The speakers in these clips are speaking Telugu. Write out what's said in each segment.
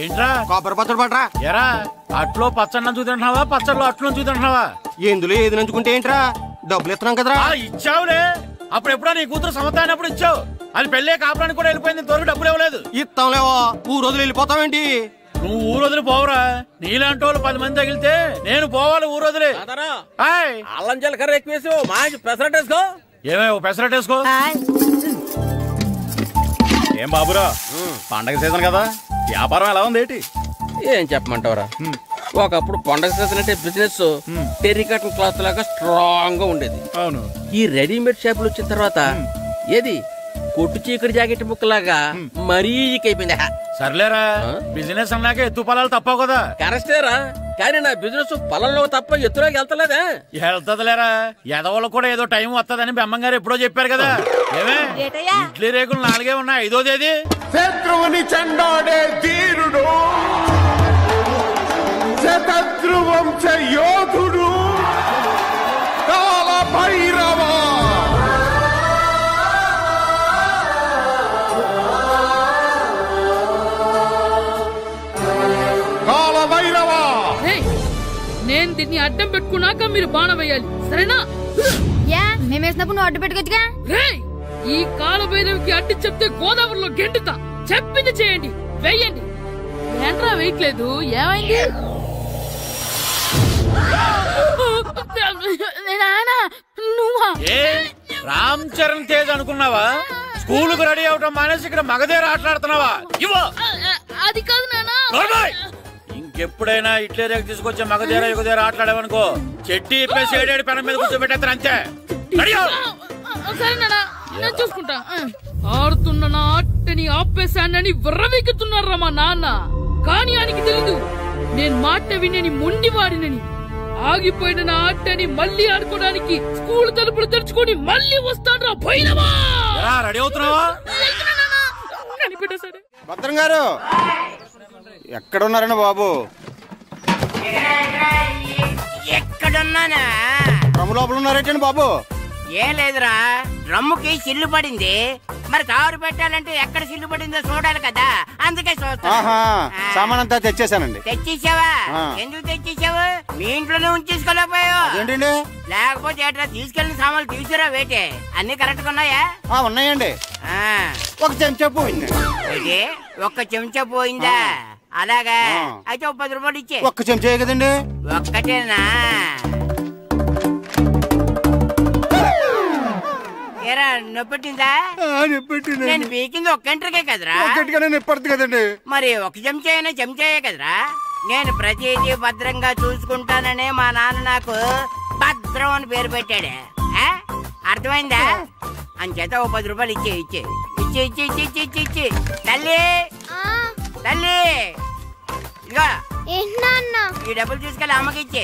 ఏంట్రా కొబ్బరి పచ్చడి పడరా? ఎరా అట్లో పచ్చడి నంచు తింటున్నావా, పచ్చడిలో అట్లు నంచు తింటున్నావా? ఎందులో ఏది నంచుకుంటే ఏంట్రా? డబ్బులు ఇస్తున్నాం కదరా. ఇచ్చావులే, అప్పుడు ఎప్పుడో నీ కూతురు సమతాయినప్పుడు ఇచ్చావు. అది పెళ్ళే కాపురానికి కూడా వెళ్ళిపోయింది, ఇంతవరకు డబ్బులు ఇవ్వలేదు. ఇస్తాంలేవో, ఊరు వదిలి వెళ్ళిపోతావేంటి? నువ్వు ఊరు వదిలి పోవురా. నీలాంటి వాళ్ళు 10 మంది తగిలితే నేను పోవాలి ఊరు వదిలి. అల్లం జీలకర్ర ఎక్కువ వేసి మంచి పెసరట్ వేసుకో. ఏమో పెసరట్ వేసుకో. ఏం బాబురా, పండగ సీజన్ కదా, వ్యాపారం ఎలా ఉంది ఏంటి? ఏం చెప్పమంటావరా, ఒకప్పుడు పండగ సీజన్ అంటే బిజినెస్ టెర్రికాటన్ క్లాత్ లాగా స్ట్రాంగ్ గా ఉండేది. అవును. ఈ రెడీమేడ్ షాపులు వచ్చిన తర్వాత ఏది కొట్టు చీకటి జాకెట్ ముక్కలాగా మరీ అయిపోయింది. సర్లేరా, బిజినెస్ అన్నాక ఎత్తు పొలాలు తప్పవు కదా. కరెక్టేరా, కానీ నా బిజినెస్ పొలంలో తప్ప ఎత్తులోకి వెళ్తలేదా? వెళ్తదిలేరా, ఎదవలకు కూడా ఏదో టైం వస్తుందని బెమ్మంగారు ఎప్పుడో చెప్పారు కదా. ఏమే ఇడ్లీ రేకులు 4 ఉన్నాయి, 5వ తేదీ. శత్రువుని చెండాడే ధీరుడు, శతద్రు వంశ యోధుడు కాల భైరవ. నేను దీన్ని అడ్డం పెట్టుకున్నాక మీరు బాణం వేయాలి, సరేనా? మేమేసినప్పుడు నువ్వు అడ్డు పెట్టుకోవచ్చుగా. ఈ కాలభైరవికి అడ్డు చెప్తే గోదావరిలో గెంటుతా. చెప్పింది చేయండి, వెయ్యండి. ఏంట్రా వేయట్లేదు, ఏమైంది? నువ్వా? రామ్ చరణ్ తేజ్ అనుకున్నావా? స్కూల్ కు రెడీ అవటం మానేసి ఇక్కడ మగధేర ఆటలాడుతున్నావా? అది కాదు నానా. ఇంకెప్పుడైనా ఇట్లే రేపు తీసుకొచ్చే మగధేర యుగధేర ఆటలాడేవనుకో, చెట్టి ఇప్పేసి 7 పెనం మీద కూర్చోబెట్టేస్తారు అంతే. సరే నానా, నేను చూసుకుంటా. ఆడుతున్న నా ఆటని ఆపేశానని విర్రవీగుతున్నారా మా నాన్న. కానీ ఆయనకి తెలీదు నేను మాట వినని మొండివాడినని. ఆగిపోయిన నా ఆటని మళ్ళీ ఆడుకోవడానికి స్కూల్ తలుపులు తెరుచుకొని మళ్ళీ వస్తాను రా భైరవా. రెడీ అవుతున్నావా? భద్రం గారు ఎక్కడున్నారండి బాబు? ఎక్కడున్నానా? డ్రమ్ము లోపల ఉన్నారేటండి బాబు? ఏం లేదురా, డ్రమ్ముకి సిల్లు పడింది. మరి కారు పెట్టాలంటే ఎక్కడ సిల్లు పడిందో చూడాలి కదా, అందుకే చూస్తా. సామాన్ అంతా తెచ్చేసానండి. తెచ్చేసావా? ఎందుకు తెచ్చేసావు? మీ ఇంట్లోనే ఉంచేసుకోలేకపోయావు ఏంటండి? లేకపోతే ఎట్లా తీసుకెళ్లిన సామాన్లు తీసుకురా వేటే. అన్ని కరెక్ట్ గా ఉన్నాయా? ఉన్నాయండి. ఒక చెంచా పోయింది. ఒక్క చెంచా పోయిందా? అలాగా, అయితే 10 రూపాయలు ఇచ్చే. ఒక్క చెంచా కదండి? ఒక్కటేనా? ఏరా నొప్పెట్టిందా? నేను పీకింది ఒక్క గంటకే కదరా. నొప్పడుతుంది కదండి. మరి ఒక చెంచా అయినా చెంచాయే కదరా. నేను ప్రతిదీ భద్రంగా చూసుకుంటాననే మా నాన్న నాకు భద్రం అని పేరు పెట్టాడే. అర్థమైందా? అంచేత 10 రూపాయలు ఇచ్చే. తల్లి తల్లి, ఇదిగో ఈ డబ్బులు తీసుకెళ్ళి అమ్మకి ఇచ్చే.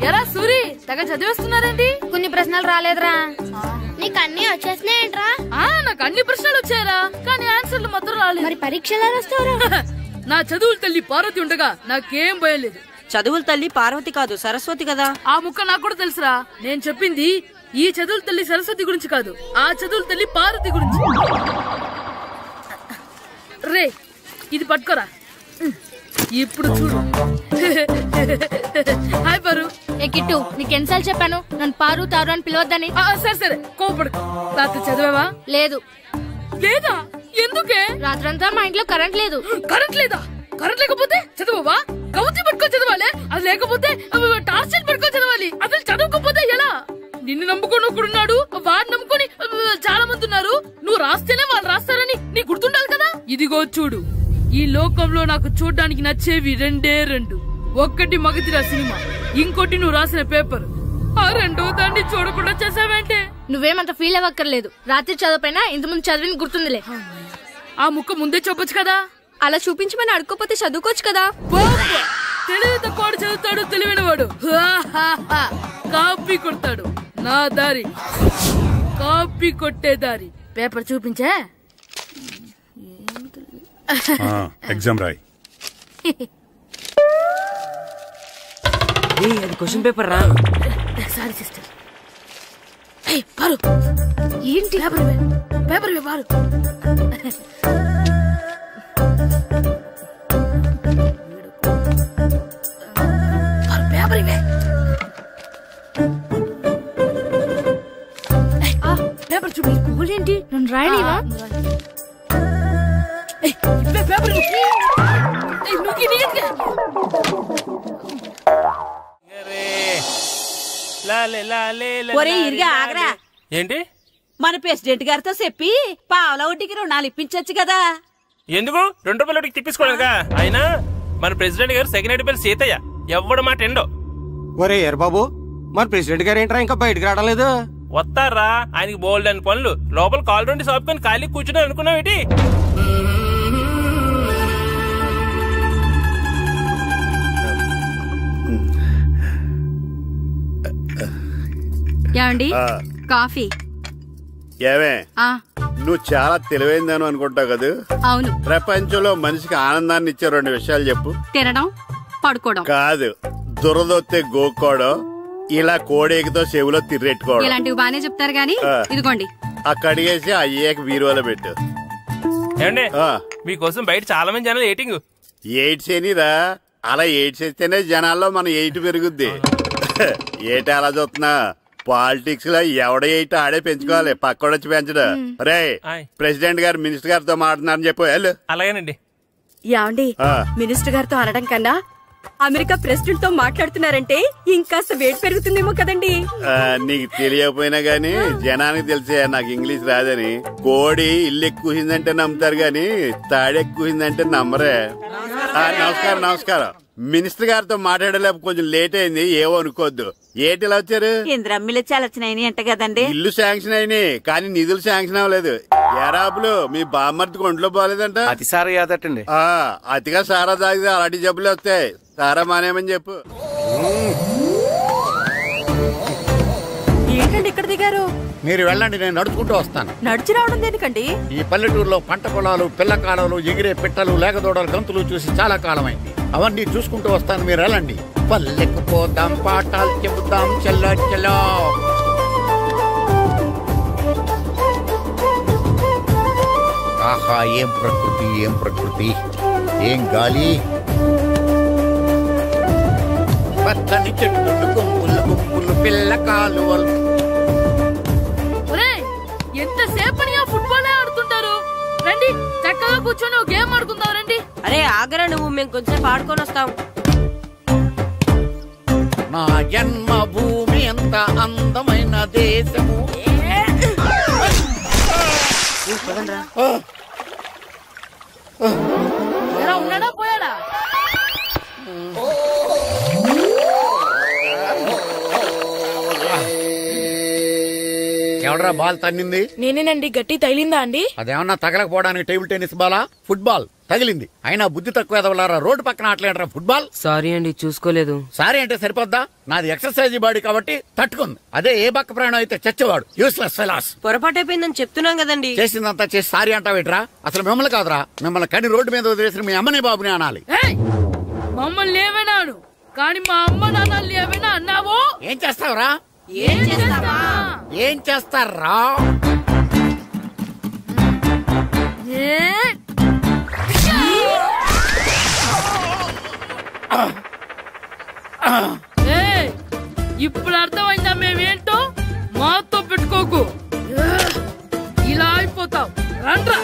ఎరా సూరి, తెగ చదివేస్తున్నారండి. కొన్ని ప్రశ్నలు రాలేదురా. నీకు అన్ని వచ్చేసినాయంట్రా? నాకు అన్ని ప్రశ్నలు వచ్చాయరా, కానీ ఆన్సర్లు మాత్రం రాలేదు. మరి పరీక్షలు వస్తారా? నా చదువుల తల్లి పార్వతి ఉండగా నాకేం భయం లేదు. చదువుల తల్లి పార్వతి కాదు, సరస్వతి కదా. ఆ ముక్క నాకు కూడా తెలుసురా. నేను చెప్పింది ఈ చదువుల తల్లి సరస్వతి గురించి కాదు, ఆ చదువుల తల్లి పార్వతి గురించి. రే, ఇది పట్టుకోరా. ఇప్పుడు చూడు. హాయ్ పారు. ఏ కిట్టు, నీకు ఎన్నిసార్లు చెప్పాను నన్ను పారు తారు అని పిలవద్దని? సరే కోపడు. రాత్రి చదివావా? లేదు. లేదా? ఎందుకే? రాత్రంతా మా ఇంట్లో కరెంట్ లేదు. కరెంట్ లేదా? కరెంట్ లేకపోతే చదవవా? కవచి పట్టుకొని చదవాలి. అది లేకపోతే టార్చ్ పట్టుకొని చదవాలి. అసలు చదవకపోతే ఎలా? నిన్ను నమ్ముకొని ఒకడున్నాడు, వాడిని నమ్ముకొని చాలా మంది ఉన్నారు. నువ్వు రాస్తేనే వాళ్ళు రాస్తారని నీ గుర్తుండాలి కదా. ఇదిగో చూడు, ఈ లోకంలో నాకు చూడ్డానికి నచ్చేవి 2. ఒక్కటి మగధిర సినిమా, ఇంకోటి నువ్వు రాసిన పేపర్. ఆ 2వ దాన్ని చూడకుండా చేసావేంటే? నువ్వేమంత ఫీల్ అవ్వక్కర్లేదు. రాత్రి చదవపోయినా ఇంతకుముందు చదివిన గుర్తుందిలే. ఆ ముక్క ముందే చెప్పొచ్చు కదా. అలా చూపించమని అడుక్కోపోతే చదువుకోవచ్చు కదా. తెలివి తక్కువ చదువుతాడు, తెలివైన వాడు కాపీ కొడతాడు. నా దారి కాపీ కొట్టే దారి. పేపర్ చూపించే. ఎగ్జామ్ రాయి. అది క్వశ్చన్ పేపర్ రా. Sorry sister. పారు, ఏంటి పేపర్? పేపర్ పారు. ఆగరా. ఏంటి? మన ప్రెసిడెంట్ గారితో చెప్పి పావలా వడ్డీకి రుణాలు ఇప్పించచ్చు కదా. ఎందుకు? 2 రూపాయల వడ్డీకి తిప్పించుకోలేదుగా. అయినా మన ప్రెసిడెంట్ గారు సెకండ్ హెడ్ పేరు సీతయ్య. ఎవ్వడు మాట ఎండో. ఒరే ఎర్ బాబు, మన ప్రెసిడెంట్ గారు ఏంట్రా ఇంకా బయటకు రావట్లేదు? వస్తారా? ఆయనకి బోల్డ్ అని పనులు. లోపల కాలు రెండు సాపుకొని ఖాళీ కూర్చున్నారు అనుకున్నావు ఏంటి? ఏమండి కాఫీ? ఏమే నువ్వు చాలా తెలివైందని అనుకుంటావు కదా? అవును. ప్రపంచంలో మనిషికి ఆనందాన్ని ఇచ్చే 2 విషయాలు చెప్పు. తినడం, పడుకోవడం. కాదు, దురదొత్తే గోక్కోవడం, ఇలా కోడేకితో చెవులో తిర్రెట్టుకోవడం. ఇలాంటివి బానే చెప్తారు గానీ ఇదిగోండి. కడిగేసి అయ్యాక బీరువాలో పెట్టు. ఏమండి, మీకోసం బయట చాలా మంది జనాలు ఎయిటింగ్. ఎయిడ్స్ ఏనిరా? అలా ఎయిడ్స్ వేస్తేనే జనాల్లో మన ఎయిట్ పెరుగుద్ది. ఏటి అలా చూస్తున్నా? పాలిటిక్స్ లో ఎవడ ఎయిట్ ఆడే పెంచుకోవాలి, పక్కడొచ్చి పెంచడం. రే ప్రెసిడెంట్ గారు మినిస్టర్ గారితో మాట్లాడుతున్నారని చెప్పు. వెళ్ళు. అలాగేనండి. యాండి మినిస్టర్ గారితో అనడం కన్నా అమెరికా ప్రెసిడెంట్ తో మాట్లాడుతున్నారంటే ఇంకాస్త వేడి పెరుగుతుందేమో కదండి. నీకు తెలియకపోయినా గానీ జనానికి తెలిసే నాకు ఇంగ్లీష్ రాదని. కోడి ఇల్లు ఎక్కువసిందంటే నమ్ముతారు గాని తాడెక్కువసిందంటే నమ్మరే. నమస్కారం. నమస్కారం. మినిస్టర్ గారితో మాట్లాడలేక కొంచెం లేట్ అయింది, ఏవో అనుకోవద్దు. ఏటి ఇలా వచ్చారు? ఇంద్రమ్మిలు చాలచ్చినాయని అంట కదండి. ఇల్లు శాంక్షన్ అయినాయి కానీ నిధులు శాంక్షన్ అవ్వలేదు. ఎరాబులు మీ బామ్మర్తికి ఒంట్లో పోలేదంట. అతిసారా యాదటండి. అతిగా సారా తాగితే అలాంటి జబ్బులు వస్తాయి. సారా మానేమని చెప్పు. ఏంటండి ఇక్కడ దిగారు? మీరు వెళ్ళండి, నేను నడుచుకుంటూ వస్తాను. నడిచి రావడం దేనికండి? ఈ పల్లెటూరులో పంట పొలాలు, పిల్ల కాలాలు, ఎగిరే పిట్టలు, లేకదోడలు, గంతులు చూసి చాలా కాలమైంది. అవన్నీ చూసుకుంటూ వస్తాను, మీరు వెళ్ళండి. పల్లెకు పోదాం, పాఠాలు చెబుతాం, చల్లో చల్లో. ఆహా, ఏం ప్రకృతి, ఏం ప్రకృతి, ఏం గాలి. పచ్చని చెట్లు, గుంపులు గుంపులు, పిల్ల కాలువలు. ఎంతసేపని ఫుట్బాల్ ఆడుతుంటారు? రండి చక్కగా కూర్చొని ఒక గేమ్ ఆడుకుందాం రండి. అరే ఆగరా నువ్వు, మేము కొంచెం ఆడుకొని వస్తాం. నా జన్మభూమి ఎంత అందమైన దేశము. ఉన్నాడా పోయాడా? ఎవడరా బాల్ తన్నింది? నేనేనండి. గట్టి తగిలిందా అండి? అదేమన్నా తగలకపోవడానికి టేబుల్ టెన్నిస్ బాలా, ఫుట్బాల్ తగిలింది. అయినా బుద్ధి తక్కువ ఎదవలారా, రోడ్డు పక్కన ఆటలేడరా ఫుట్బాల్. సారీ అండి, చూసుకోలేదు. సారీ అంటే సరిపోద్దా? నాది ఎక్సర్సైజ్ బాడీ కాబట్టి తట్టుకుంది. అదే ఏ బక్క ప్రాణం అయితే చచ్చేవాడు. Useless fellas. పొరపాటు అయిపోయిందని చెప్తున్నాం కదండి. చేసిందంతా చేసి సారీ అంటావేట్రా? అసలు మిమ్మల్ని కాదురా, మిమ్మల్ని కని రోడ్డు మీద వదిలేసిన మీ అమ్మని బాబుని అనాలి. మమ్మల్ని ఏమైనాడు కానీ మా అమ్మ నాన్నల్ని ఏమైనా అన్నావో? ఏం చేస్తావురా? ఏం చేస్తావా? ఏం చేస్తారా? ఇప్పుడు అర్థమైందా మేమేంటో? మాతో పెట్టుకోకు, ఇలా అయిపోతావు. రండ్రా.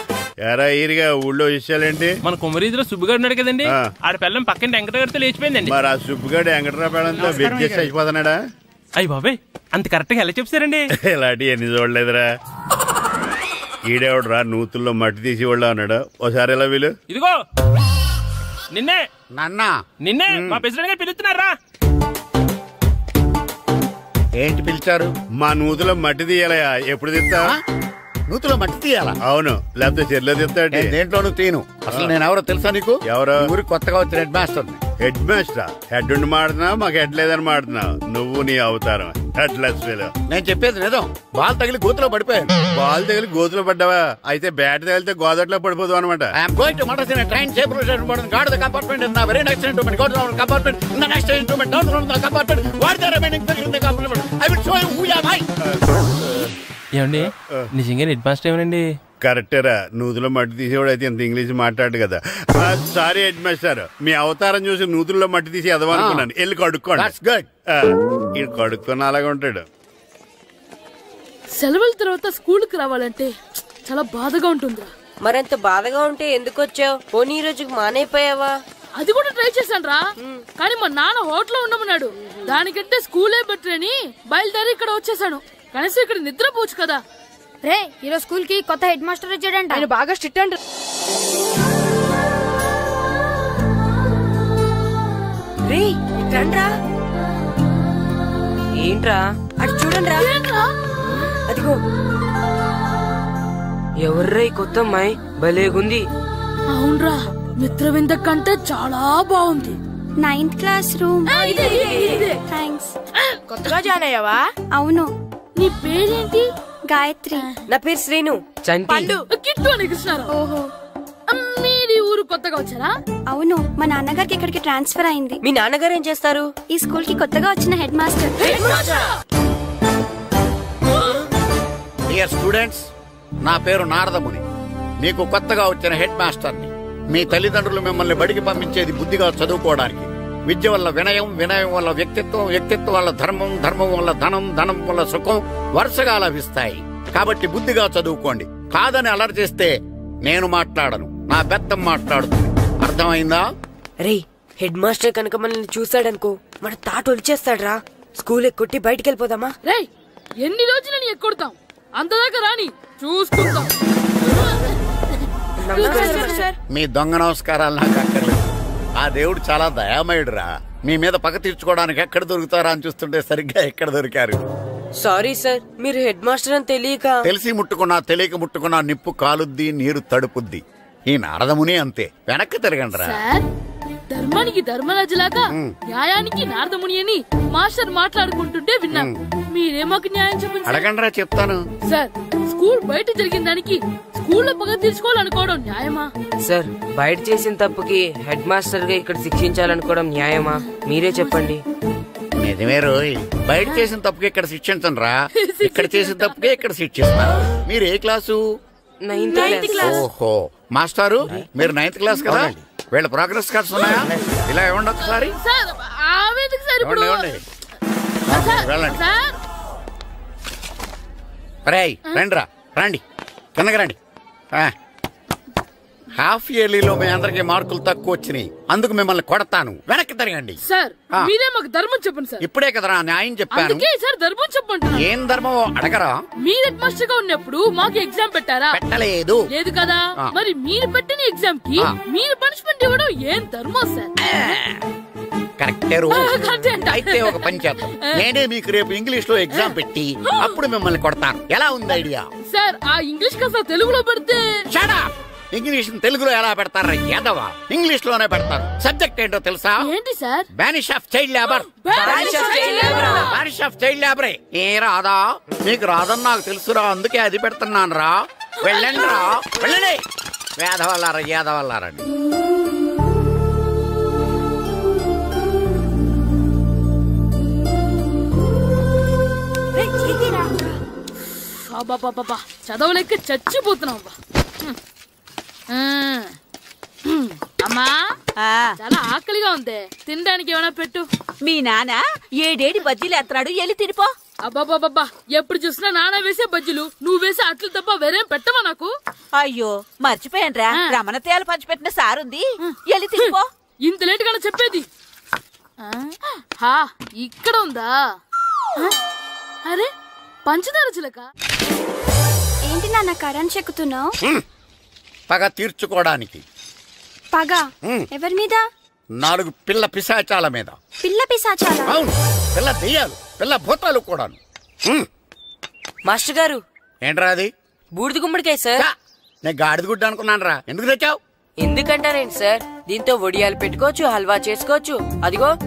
ఎరా ఈరిగా ఊళ్ళో విషయాలేంటి? మన కుమరీధిలో సుబ్బుగాడు ఉన్నాడు కదండి, ఆడ పిల్లం పక్కన వెంకటగారితో లేచిపోయిందండి. మరి ఆ సుబ్బుగాడు వెంకటరావు పిల్లంతో వెయిట్ చేసి అయిపోతున్నాడా? అయ్యి బాబాయ్, అంత కరెక్ట్ గా ఎలా చెప్తారండి? ఇలాంటి ఎన్ని చూడలేదురా. ఈడేవడరా నూతుల్లో మట్టి తీసి వాళ్ళు అన్నాడు. ఓసారి ఎలా వీలు? ఇదిగో నిన్నే. నాన్నా నిన్నే మా ప్రెసిడెంట్ గారు పిలుస్తున్నారా? ఏంటి పిలిచారు? మా నూతులో మట్టి తీయాలయా. ఎప్పుడు తీస్తా? నూతులో మట్టి తీయాలా? అవును, లేకపోతే చెర్లో తీస్తాడు. దేంట్లోనూ తీను. అసలు నేను ఎవరో తెలుసా నీకు? ఎవరో? ఊరికి కొత్తగా వచ్చిన head master. Head master? Head ఉండి మాడుతున్నావు, మాకు హెడ్ లేదని మాడుతున్నావు. నువ్వు నీ అవతారం హెడ్ లెస్. నేను చెప్పేది నిజం. బాల్ తగిలి గోతులో పడిపోయాను. బాల్ తగిలి గోతులో పడ్డావా? అయితే బ్యాట్ తగిలితే గోదట్లో పడిపోదు అనమాట. I'm going to motor in train safe route guard the compartment in the very next instrument go down compartment in the next instrument down from the compartment what the remaining thing in the compartment I will show you who you are. ఏమండి నిజంగా హెడ్ మాస్టర్ ఏమనండి? కరెక్టేరా, నూతులో మట్టి తీసేవాడు అయితే ఇంత ఇంగ్లీష్ మాట్లాడు కదా. సారీ హెడ్ మాస్టర్, మీ అవతారం చూసి నూతుల్లో మట్టి తీసి ఎదవనుకున్నాను. వెళ్ళి కడుక్కోండి. ఇది కడుక్కొని అలాగే ఉంటాడు. సెలవుల తర్వాత స్కూల్ కి రావాలంటే చాలా బాధగా ఉంటుందిరా. మరంత బాధగా ఉంటే ఎందుకు వచ్చావు? పోనీ ఈ రోజుకి మానైపోయావా? అది కూడా ట్రై చేశాను రా, కానీ మా నాన్న హోటల్లో ఉండమన్నాడు. దానికంటే స్కూలే బెటర్ అని బయలుదేరి ఇక్కడ వచ్చేసాను. కనీసం ఇక్కడ నిద్రపోవచ్చు కదా. రే ఈరోజు స్కూల్ కి కొత్త హెడ్ మాస్టర్ వచ్చాడంట. ఆయన బాగా స్ట్రిక్ట్ అంట. రే రండ్రా. ఏంట్రా అటు చూడండిరా. అదిగో ఎవర్రా ఈ కొత్త అమ్మాయి? భలేగుంది. అవునరా, మిత్రవింద కంటే చాలా బాగుంది. 9th class room. థ్యాంక్స్. కొత్తగా జాయిన్ అయ్యావా? అవును. నీ పేరేంటి? గాయత్రి. నా పేరు శ్రీను. పండు. కిట్టు అని కృష్ణారావు. ఓహో. మీరు ఊరు కొత్తగా వచ్చారా? అవును, మా నాన్నగారికి ఇక్కడికి ట్రాన్స్ఫర్ అయింది. మీ నాన్నగారు ఏం చేస్తారు? ఈ స్కూల్ కి కొత్తగా వచ్చిన హెడ్ మాస్టర్. డియర్ స్టూడెంట్స్, నా పేరు నారదముని. మీకు కొత్తగా వచ్చిన హెడ్ మాస్టర్ని. మీ తల్లిదండ్రులు మిమ్మల్ని బడికి పంపించేది బుద్ధిగా చదువుకోవడానికి. విద్య వల్ల వినయం, వినయం వల్ల వ్యక్తిత్వం, వ్యక్తిత్వం వల్ల ధర్మం, ధర్మం వల్ల ధనం, ధనం వల్ల సుఖం వరుసగా లభిస్తాయి. కాబట్టి బుద్ధిగా చదువుకోండి. కాదని అలర్ చేస్తే నేను మాట్లాడను, నా బెత్తం మాట్లాడుతుంది. అర్థమైందా? రే హెడ్ మాస్టర్ కనుక మనల్ని చూసాడనుకో మన తాట ఒలిచేస్తాడ్రా. స్కూల్ ఎక్కొట్టి బయటికి వెళ్ళిపోదామా? రే ఎన్ని రోజులని ఎక్కొడతాం? అంతదాకా రాని చూసుకుంటాం. మీ దొంగ నమస్కారాలు నాకు అక్కర్లేదు. ఆ దేవుడు చాలా దయామయుడురా. మీ మీద పగ తీర్చుకోవడానికి ఎక్కడ దొరుకుతారా అని చూస్తుంటే సరిగ్గా ఎక్కడ దొరికారు. సారీ సార్, మీరు హెడ్ మాస్టర్ అని తెలియక. తెలిసి ముట్టుకున్నా తెలియక ముట్టుకున్నా నిప్పు కాలుద్ది, నీరు తడుపుద్ది. ఈ నారదముని అంతే. వెనక్కి తిరగండిరా. ధర్మానికి ధర్మరాజులాగా న్యాయానికి నారదముని అని మాస్టర్ మాట్లాడుకుంటుంటే విన్నాం. మీరే మాకు న్యాయం చెప్పండి. అడగండిరా, చెప్తాను. సార్, స్కూల్ బయట జరిగిన దానికి స్కూల్లో పగ తీర్చుకోవాలనుకోవడం న్యాయమా? సార్, బయట చేసిన తప్పుకి హెడ్ మాస్టర్ గా ఇక్కడ శిక్షించాలనుకోవడం న్యాయమా? మీరే చెప్పండి. నిజమే రోయ్, బయట చేసిన తప్పుకి ఇక్కడ శిక్షించను రా. ఇక్కడ చేసిన తప్పుకే ఇక్కడ శిక్షిస్తున్నారు. మీరు ఏ క్లాసు? 9th class. ఓహో, మాస్టారు మీరు 9th క్లాస్ కదా? వీళ్ళ ప్రోగ్రెస్ కార్డ్స్ ఉన్నాయా? ఇలా ఇవ్వండి ఒకసారి. వెళ్ళండి. రేయ్ రండిరా, రండి కిందకి రండి. హాఫ్ ఇయర్లీలో మీ అందరికి మార్కులు తక్కువ వచ్చినాయి, అందుకు మిమ్మల్ని కొడతాను. వెనక్కి తిరగండి. సార్ మీరే మాకు ధర్మం చెప్పండి సార్. ఇప్పుడే కదరా న్యాయం చెప్పాను. సార్ ధర్మం చెప్పండి. ఏం ధర్మం అడగరా? మీరు హెడ్ మాస్టర్ గా ఉన్నప్పుడు మాకు ఎగ్జామ్ పెట్టారా? పెట్టలేదు. లేదు కదా? మరి మీరు పెట్టిన ఎగ్జామ్ కి మీరు పనిష్మెంట్ ఇవ్వడం ఏం ధర్మం సార్? కరెక్టే. అయితే ఒక పని చేద్దాం, నేనే మీకు రేపు ఇంగ్లీష్ లో ఎగ్జామ్ పెట్టి అప్పుడు మిమ్మల్ని కొడతాను. ఎలా ఉంది ఐడియా? సార్ ఆ ఇంగ్లీష్ కాస్త తెలుగులో పెడితే. ఇంగ్లీష్ తెలుగులో ఎలా పెడతారా యాదవా? ఇంగ్లీష్ లోనే పెడతారు. సబ్జెక్ట్ ఏంటో తెలుసా? ఏంటి sir? Banish of child labour. Banish of child లేబరే. ఏ రాదా? మీకు రాదని నాకు తెలుసురా, అందుకే అది పెడుతున్నాను రా. వెళ్ళండి రా, వెళ్ళండి. వేదవల్లారా, యాదవల్లారండి. చదవలేక చచ్చిపోతున్నాం. అమ్మా చాలా ఆకలిగా ఉంది, తినడానికి ఏమైనా పెట్టు. మీ నాన్న 7 బజ్జీలు ఎత్తాడు, వెళ్ళి తినిపో. అబ్బాబాబా, ఎప్పుడు చూసినా నాన్న వేసే బజ్జీలు, నువ్వు వేసే అట్లు తప్ప వేరేం పెట్టవా నాకు? అయ్యో మర్చిపోయానురా, రమణ తేలు పంచిపెట్టిన సారుంది, వెళ్ళి తినిపో. ఇంత లేట్ గా చెప్పేది. ఇక్కడ ఉందా? అరే పంచదార చిలక. ఏంటి నాన్న కరెంట్ చెక్కుతున్నావు? పగ తీర్చుకోవడానికి. పగ ఎవరి మీద? 4 పిల్ల పిశాచాల మీద. పిల్ల పిశాచాల? అవును, పిల్ల దెయ్యాలు, పిల్ల భూతాలు కూడాను. మాస్టర్ గారు. ఏంట్రా అది? బూడిద గుమ్మడికాయ సార్. నేను గాడిద గుడ్డ అనుకున్నాను రా. ఎందుకు తెచ్చావు? ఎందుకంటారేంటి సార్, దీంతో వడియాలు పెట్టుకోవచ్చు, హల్వా చేసుకోవచ్చు. అదిగో